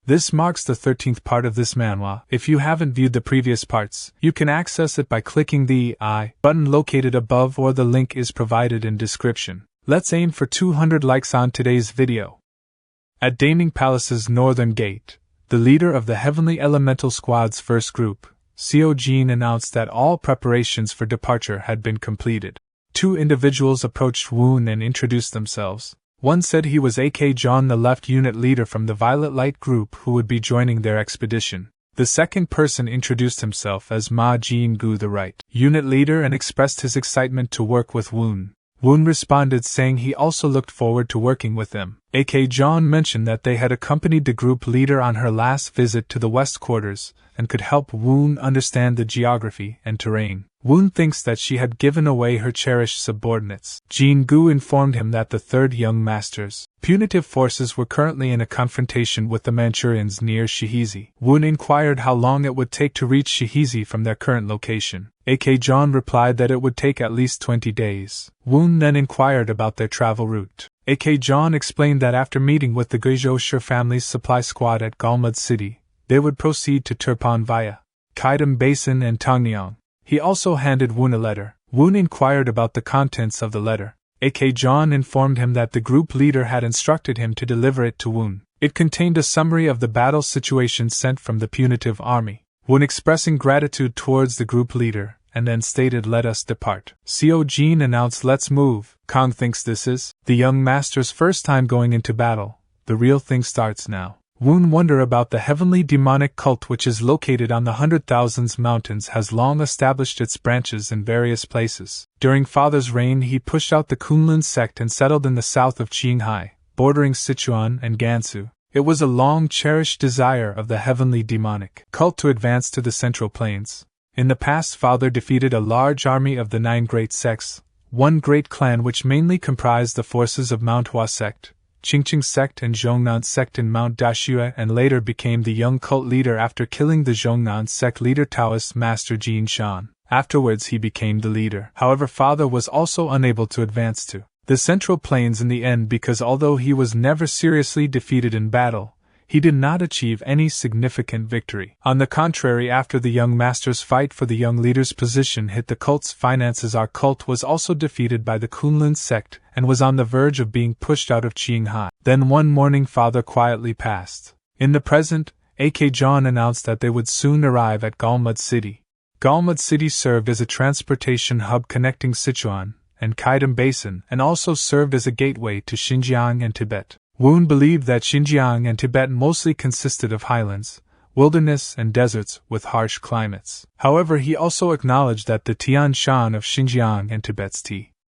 This marks the 13th part of this manhwa. If you haven't viewed the previous parts, you can access it by clicking the I button located above, or the link is provided in description. Let's aim for 200 likes on today's video. At Daming Palace's northern gate, the leader of the Heavenly Elemental Squad's first group, Seo-jin, announced that all preparations for departure had been completed. Two individuals approached Woon and introduced themselves. One said he was A.K. John, the left unit leader from the Violet Light group who would be joining their expedition. The second person introduced himself as Ma Jin-gu, the right unit leader, and expressed his excitement to work with Woon. Woon responded saying he also looked forward to working with them. A.K. John mentioned that they had accompanied the group leader on her last visit to the West Quarters and could help Woon understand the geography and terrain. Woon thinks that she had given away her cherished subordinates. Jin-gu informed him that the third young master's punitive forces were currently in a confrontation with the Manchurians near Shihizi. Woon inquired how long it would take to reach Shihizi from their current location. A.K. John replied that it would take at least 20 days. Woon then inquired about their travel route. A.K. John explained that after meeting with the Guizhou family's supply squad at Galmud City, they would proceed to Turpan via Kaidam Basin and Tongnyang. He also handed Woon a letter. Woon inquired about the contents of the letter. A.K. John informed him that the group leader had instructed him to deliver it to Woon. It contained a summary of the battle situation sent from the punitive army. Woon expressing gratitude towards the group leader, and then stated, "Let us depart." Seo-jin announced, "Let's move." Kong thinks this is the young master's first time going into battle. The real thing starts now. Woon wonder about the Heavenly Demonic Cult, which is located on the 100,000s Mountains, has long established its branches in various places. During Father's reign, he pushed out the Kunlun sect and settled in the south of Qinghai, bordering Sichuan and Gansu. It was a long-cherished desire of the Heavenly Demonic Cult to advance to the Central Plains. In the past, Father defeated a large army of the 9 great sects, one great clan which mainly comprised the forces of Manhwa sect, Qingqing sect and Zhongnan sect in Mount Dashue, and later became the young cult leader after killing the Zhongnan sect leader Taoist Master Jin Shan. Afterwards he became the leader. However, Father was also unable to advance to the Central Plains in the end because although he was never seriously defeated in battle, he did not achieve any significant victory. On the contrary, after the young master's fight for the young leader's position hit the cult's finances, our cult was also defeated by the Kunlun sect and was on the verge of being pushed out of Qinghai. Then one morning Father quietly passed. In the present, A.K. John announced that they would soon arrive at Galmud City. Galmud City served as a transportation hub connecting Sichuan and Kaidam Basin, and also served as a gateway to Xinjiang and Tibet. Woon believed that Xinjiang and Tibet mostly consisted of highlands, wilderness, and deserts with harsh climates. However, he also acknowledged that the Tian Shan of Xinjiang and Tibet's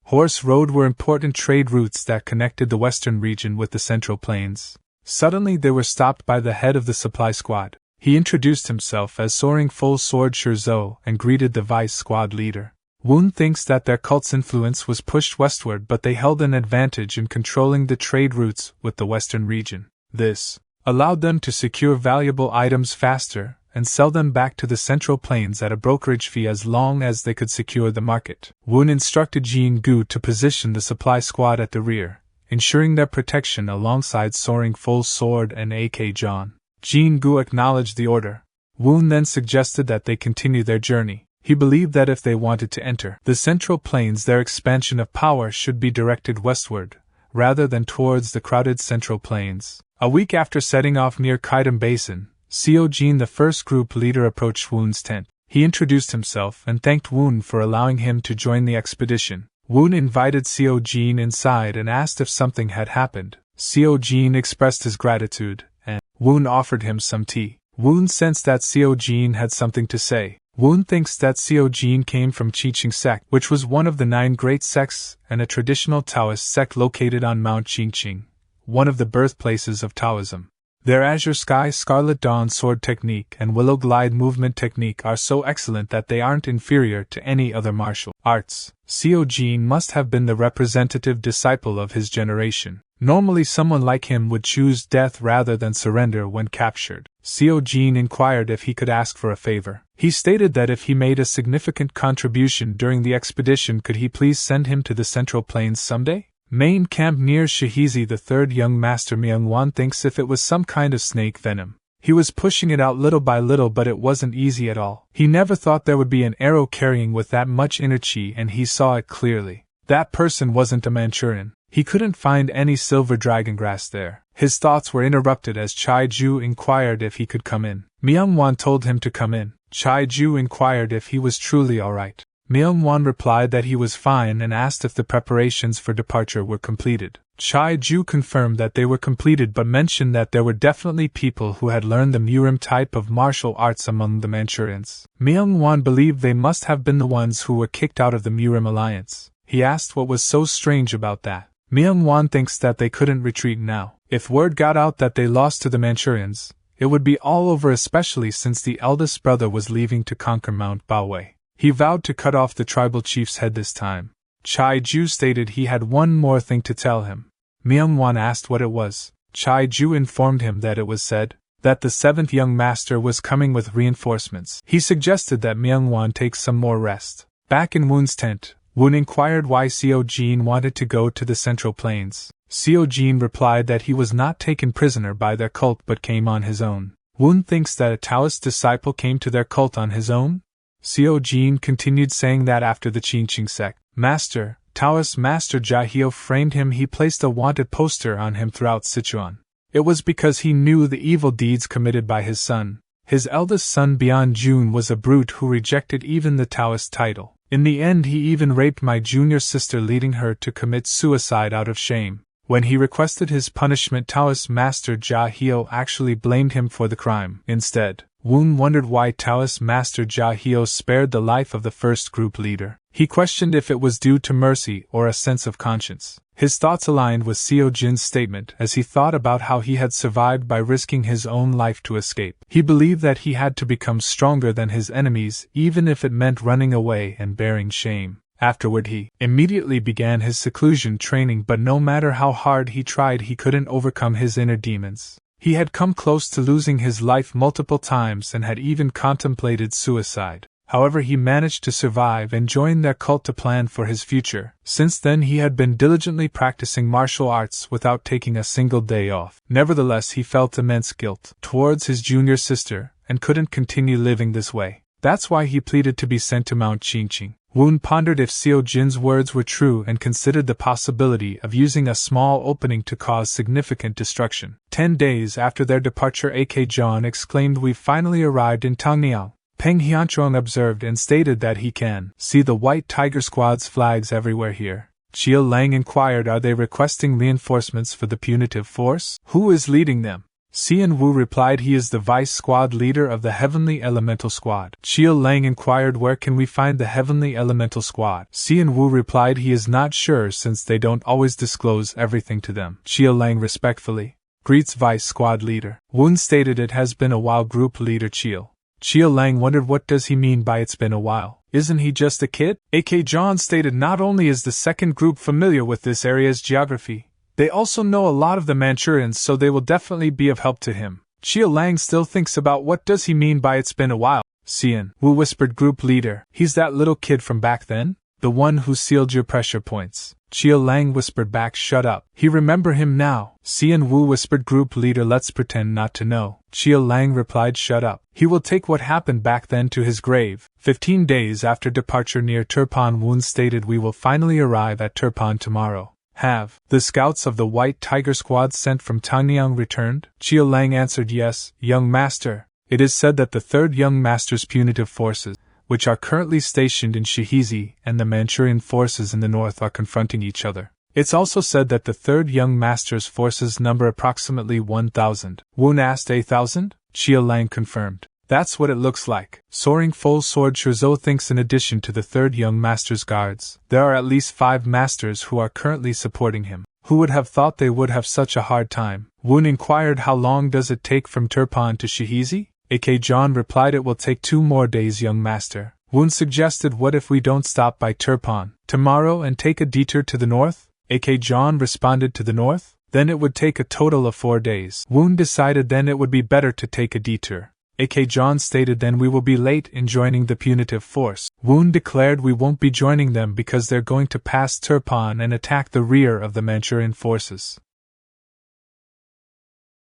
Horse Road were important trade routes that connected the western region with the Central Plains. Suddenly they were stopped by the head of the supply squad. He introduced himself as Soaring Full Sword Shurzo and greeted the vice squad leader. Woon thinks that their cult's influence was pushed westward, but they held an advantage in controlling the trade routes with the western region. This allowed them to secure valuable items faster and sell them back to the Central Plains at a brokerage fee as long as they could secure the market. Woon instructed Jin-gu to position the supply squad at the rear, ensuring their protection alongside Soaring Full Sword and A.K. John. Jin-gu acknowledged the order. Woon then suggested that they continue their journey. He believed that if they wanted to enter the Central Plains, their expansion of power should be directed westward, rather than towards the crowded Central Plains. A week after setting off near Kaidam Basin, Seo-jin, the first group leader, approached Woon's tent. He introduced himself and thanked Woon for allowing him to join the expedition. Woon invited Seo-jin inside and asked if something had happened. Seo-jin expressed his gratitude, and Woon offered him some tea. Woon sensed that Seo-jin had something to say. Woon thinks that Seo-jin came from Qingqing sect, which was one of the 9 great sects and a traditional Taoist sect located on Mount Qingqing, one of the birthplaces of Taoism. Their Azure Sky Scarlet Dawn sword technique and Willow Glide movement technique are so excellent that they aren't inferior to any other martial arts. Seo-jin must have been the representative disciple of his generation. Normally someone like him would choose death rather than surrender when captured. Seo-jin inquired if he could ask for a favor. He stated that if he made a significant contribution during the expedition, could he please send him to the Central Plains someday? Main camp near Shihizi. The third young master Myeong-woon thinks if it was some kind of snake venom. He was pushing it out little by little, but it wasn't easy at all. He never thought there would be an arrow carrying with that much inner chi, and he saw it clearly. That person wasn't a Manchurian. He couldn't find any silver dragon grass there. His thoughts were interrupted as Chai-ju inquired if he could come in. Myeong-won told him to come in. Chai-ju inquired if he was truly alright. Myeong-won replied that he was fine and asked if the preparations for departure were completed. Chai-ju confirmed that they were completed, but mentioned that there were definitely people who had learned the Murim type of martial arts among the Manchurians. Myeong-won believed they must have been the ones who were kicked out of the Murim alliance. He asked what was so strange about that. Myeong-won thinks that they couldn't retreat now. If word got out that they lost to the Manchurians, it would be all over, especially since the eldest brother was leaving to conquer Mount Baowei. He vowed to cut off the tribal chief's head this time. Chai-ju stated he had one more thing to tell him. Myeong-won asked what it was. Chai-ju informed him that it was said that the seventh young master was coming with reinforcements. He suggested that Myeong-won take some more rest. Back in Woon's tent, Woon inquired why Seo-jin wanted to go to the Central Plains. Seo-jin replied that he was not taken prisoner by their cult but came on his own. Woon thinks that a Taoist disciple came to their cult on his own? Seo-jin continued saying that after the Qingqing sect master, Taoist Master Jia framed him, he placed a wanted poster on him throughout Sichuan. It was because he knew the evil deeds committed by his son. His eldest son Jun was a brute who rejected even the Taoist title. In the end, he even raped my junior sister, leading her to commit suicide out of shame. When he requested his punishment, Taoist Master Jia actually blamed him for the crime. Instead, Woon wondered why Taoist Master Jia spared the life of the first group leader. He questioned if it was due to mercy or a sense of conscience. His thoughts aligned with Seo-jin's statement as he thought about how he had survived by risking his own life to escape. He believed that he had to become stronger than his enemies, even if it meant running away and bearing shame. Afterward, he immediately began his seclusion training, but no matter how hard he tried, he couldn't overcome his inner demons. He had come close to losing his life multiple times and had even contemplated suicide. However, he managed to survive and join their cult to plan for his future. Since then, he had been diligently practicing martial arts without taking a single day off. Nevertheless, he felt immense guilt towards his junior sister and couldn't continue living this way. That's why he pleaded to be sent to Mount Qingqing. Woon pondered if Seo-jin's words were true and considered the possibility of using a small opening to cause significant destruction. 10 days after their departure, A.K. John exclaimed, "We've finally arrived in Tongniao." Peng Hyunchong observed and stated that he can see the White Tiger Squad's flags everywhere here. Chia Lang inquired, "Are they requesting reinforcements for the punitive force? Who is leading them?" Xian Wu replied he is the vice squad leader of the Heavenly Elemental Squad. Chia Lang inquired, "Where can we find the Heavenly Elemental Squad?" Xian Wu replied he is not sure since they don't always disclose everything to them. Chia Lang respectfully greets vice squad leader. Woon stated it has been a while. Group leader Chia Lang wondered what does he mean by it's been a while. Isn't he just a kid? A.K. John stated not only is the second group familiar with this area's geography, they also know a lot of the Manchurians, so they will definitely be of help to him. Chia Lang still thinks about what does he mean by it's been a while. Xian Wu whispered, "Group leader, he's that little kid from back then? The one who sealed your pressure points." Chia Lang whispered back, "Shut up. He remember him now." Xian Wu whispered, "Group leader, let's pretend not to know." Chia Lang replied, "Shut up. He will take what happened back then to his grave." 15 days after departure near Turpan, Woon stated, "We will finally arrive at Turpan tomorrow." Have the scouts of the White Tiger Squad sent from Tangnyang returned? Chia Lang answered, "Yes, young master. It is said that the third young master's punitive forces, which are currently stationed in Shihizi, and the Manchurian forces in the north are confronting each other. It's also said that the third young master's forces number approximately 1,000. Woon asked, 1,000? Chia Lang confirmed. That's what it looks like. Soaring full sword Chuzhou thinks in addition to the third young master's guards, there are at least 5 masters who are currently supporting him. Who would have thought they would have such a hard time? Woon inquired, how long does it take from Turpan to Shihizi? A.K. John replied, it will take 2 more days, young master. Woon suggested, what if we don't stop by Turpan tomorrow and take a detour to the north? A.K. John responded, to the north? Then it would take a total of 4 days. Woon decided then it would be better to take a detour. AK John stated then we will be late in joining the punitive force. Woon declared we won't be joining them because they're going to pass Turpan and attack the rear of the Manchurian forces.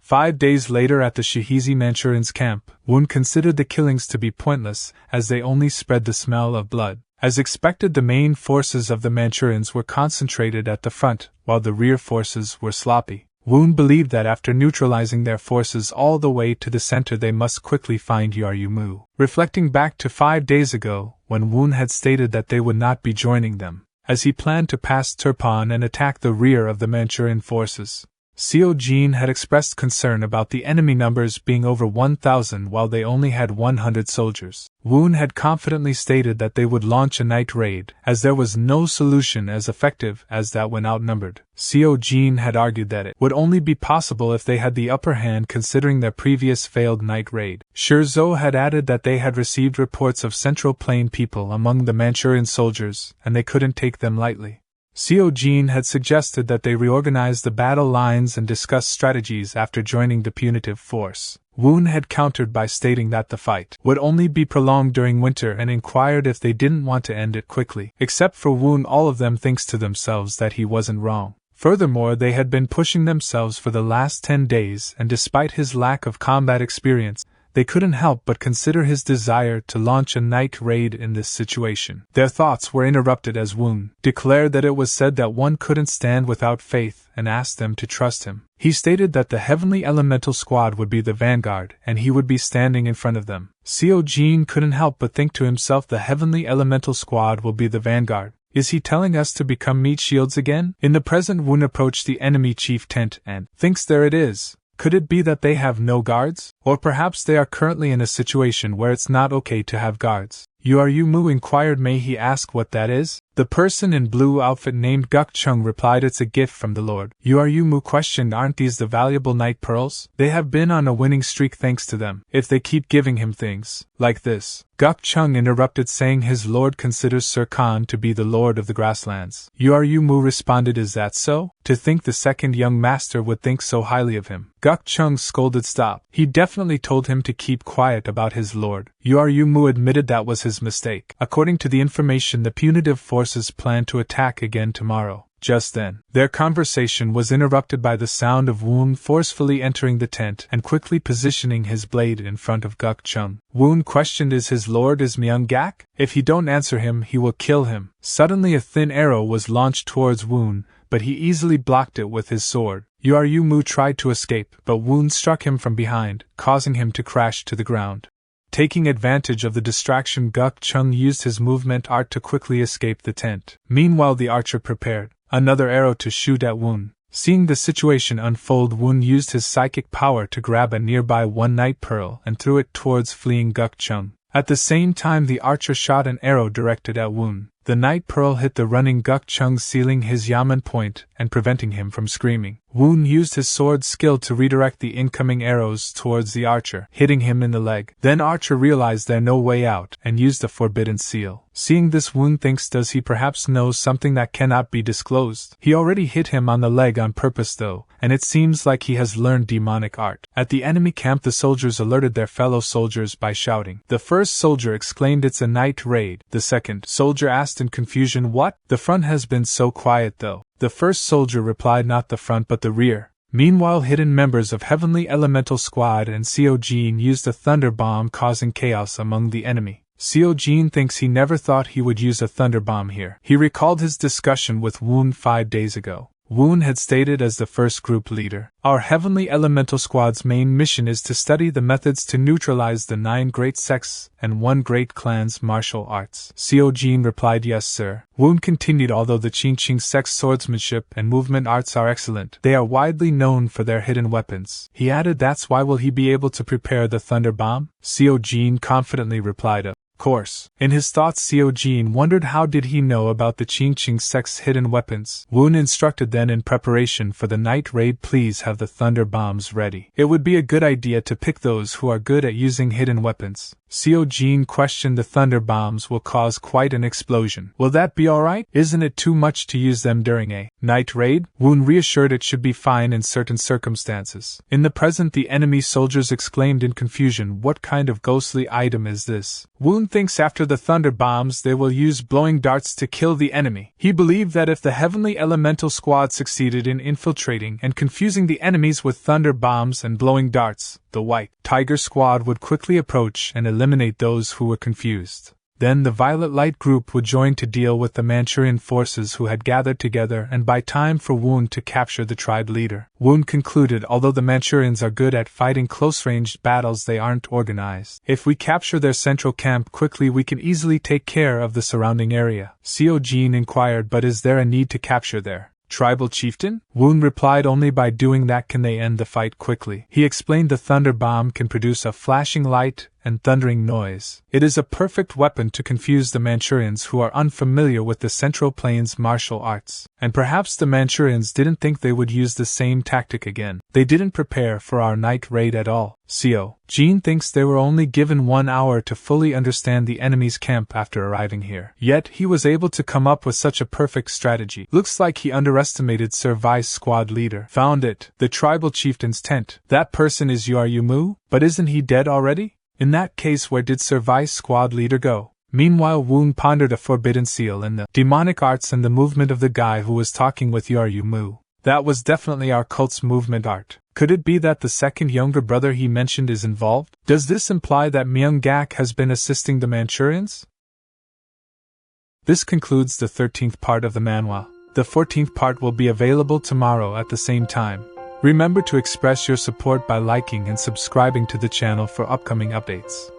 5 days later at the Shahizi Manchurians' camp, Woon considered the killings to be pointless as they only spread the smell of blood. As expected, the main forces of the Manchurians were concentrated at the front, while the rear forces were sloppy. Woon believed that after neutralizing their forces all the way to the center they must quickly find Yaryu. Reflecting back to 5 days ago, when Woon had stated that they would not be joining them, as he planned to pass Turpan and attack the rear of the Manchurian forces. Seo Jin had expressed concern about the enemy numbers being over 1,000 while they only had 100 soldiers. Woon had confidently stated that they would launch a night raid, as there was no solution as effective as that when outnumbered. Seo Jin had argued that it would only be possible if they had the upper hand considering their previous failed night raid. Shirzo had added that they had received reports of Central Plain people among the Manchurian soldiers, and they couldn't take them lightly. Seo Jin had suggested that they reorganize the battle lines and discuss strategies after joining the punitive force. Woon had countered by stating that the fight would only be prolonged during winter and inquired if they didn't want to end it quickly. Except for Woon, all of them thinks to themselves that he wasn't wrong. Furthermore, they had been pushing themselves for the last 10 days, and despite his lack of combat experience, they couldn't help but consider his desire to launch a night raid in this situation. Their thoughts were interrupted as Woon declared that it was said that one couldn't stand without faith and asked them to trust him. He stated that the Heavenly Elemental Squad would be the vanguard and he would be standing in front of them. Seo Jin couldn't help but think to himself, the Heavenly Elemental Squad will be the vanguard. Is he telling us to become meat shields again? In the present, Woon approached the enemy chief tent and thinks there it is. Could it be that they have no guards? Or perhaps they are currently in a situation where it's not okay to have guards. Yaryu inquired, may he ask what that is? The person in blue outfit named Guk Chung replied, it's a gift from the Lord. Yaryu questioned, aren't these the valuable night pearls? They have been on a winning streak thanks to them. If they keep giving him things like this. Guk Chung interrupted, saying his lord considers Sir Khan to be the lord of the grasslands. Yaryu responded, is that so? To think the second young master would think so highly of him. Guk Chung scolded, stop. He definitely told him to keep quiet about his lord. Yaryu admitted that was his mistake. According to the information, the punitive forces plan to attack again tomorrow. Just then, their conversation was interrupted by the sound of Woon forcefully entering the tent and quickly positioning his blade in front of Guk Chung. Woon questioned, is his lord is Myeonggak? If he don't answer him, he will kill him. Suddenly a thin arrow was launched towards Woon, but he easily blocked it with his sword. Yaryu tried to escape, but Woon struck him from behind, causing him to crash to the ground. Taking advantage of the distraction, Guk Chung used his movement art to quickly escape the tent. Meanwhile, the archer prepared another arrow to shoot at Woon. Seeing the situation unfold, Woon used his psychic power to grab a nearby one night pearl and threw it towards fleeing Guk Chung. At the same time, the archer shot an arrow directed at Woon. The night pearl hit the running Guk Chung, sealing his yamen point and preventing him from screaming. Woon used his sword skill to redirect the incoming arrows towards the archer, hitting him in the leg. Then archer realized there's no way out and used the forbidden seal. Seeing this, Woon thinks, does he perhaps know something that cannot be disclosed? He already hit him on the leg on purpose though, and it seems like he has learned demonic art. At the enemy camp, the soldiers alerted their fellow soldiers by shouting. The first soldier exclaimed, it's a night raid. The second soldier asked in confusion, what? The front has been so quiet though. The first soldier replied, not the front but the rear. Meanwhile, hidden members of Heavenly Elemental Squad and Seo Jin used a thunder bomb, causing chaos among the enemy. Seo Jin thinks he never thought he would use a thunder bomb here. He recalled his discussion with Woon 5 days ago. Woon had stated as the first group leader, our Heavenly Elemental Squad's main mission is to study the methods to neutralize the 9 great sects and 1 great clan's martial arts. Seo Jin replied, yes sir. Woon continued, although the Qingqing sect's swordsmanship and movement arts are excellent, they are widely known for their hidden weapons. He added, that's why will he be able to prepare the thunder bomb? Seo Jin confidently replied, course. In his thoughts, Seo Jin wondered how did he know about the Qingqing sect's hidden weapons. Woon instructed then, in preparation for the night raid, please have the thunder bombs ready. It would be a good idea to pick those who are good at using hidden weapons. Seo Jin questioned. The thunder bombs will cause quite an explosion. Will that be alright? Isn't it too much to use them during a night raid? Woon reassured it should be fine in certain circumstances. In the present, the enemy soldiers exclaimed in confusion, what kind of ghostly item is this? Woon thinks after the thunder bombs they will use blowing darts to kill the enemy. He believed that if the Heavenly Elemental Squad succeeded in infiltrating and confusing the enemies with thunder bombs and blowing darts, the White Tiger Squad would quickly approach and eliminate those who were confused. Then the Violet Light group would join to deal with the Manchurian forces who had gathered together and buy time for Woon to capture the tribe leader. Woon concluded, although the Manchurians are good at fighting close-ranged battles, they aren't organized. If we capture their central camp quickly, we can easily take care of the surrounding area. Seo Jin inquired, but is there a need to capture their tribal chieftain? Woon replied, only by doing that can they end the fight quickly. He explained the thunder bomb can produce a flashing light and thundering noise. It is a perfect weapon to confuse the Manchurians who are unfamiliar with the Central Plains martial arts. And perhaps the Manchurians didn't think they would use the same tactic again. They didn't prepare for our night raid at all. Seo Jin thinks they were only given 1 hour to fully understand the enemy's camp after arriving here. Yet he was able to come up with such a perfect strategy. Looks like he underestimated Sir Vi's squad leader. Found it. The tribal chieftain's tent. That person is Yumu, but isn't he dead already? In that case, where did Sir Vi's squad leader go? Meanwhile, Woon pondered a forbidden seal in the demonic arts and the movement of the guy who was talking with Yumu. That was definitely our cult's movement art. Could it be that the second younger brother he mentioned is involved? Does this imply that Myeonggak has been assisting the Manchurians? This concludes the 13th part of the manhwa. The 14th part will be available tomorrow at the same time. Remember to express your support by liking and subscribing to the channel for upcoming updates.